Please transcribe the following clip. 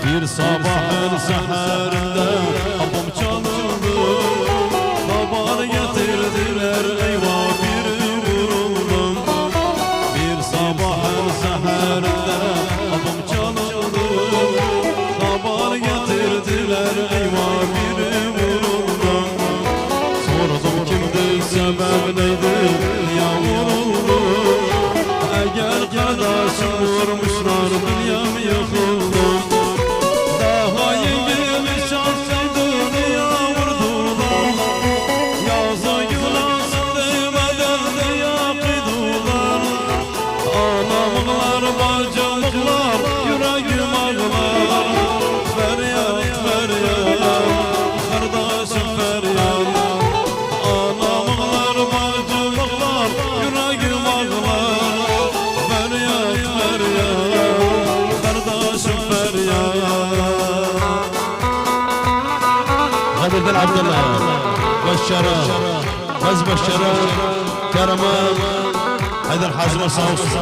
Bir sabahın seherinde kapım çalındı. Haber getirdiler eyvah bir vuruldum. Bir sabahın seherinde kapım çalındı. Haber getirdiler eyvah bir vuruldum. Sordum kimdi sebep neydi ya vuruldu. Eğer kardeşim vurmuşlar dünyam yıkıldı. Daha yeni bir şansıydı diye vurdular. Yazı gülasın demeden diye kıydılar. Anamlar, bacımlar, yüreğim ağlar. Feryat, feryat, kardeşim feryat. Anamlar, bacımlar, yüreğim ağlar. Feryat, feryat, kardeşim feryat. Kadir'den Abdullah, Başşara, Kaz Başşara, Kerem'e, Haydar Hazma sağ olsun.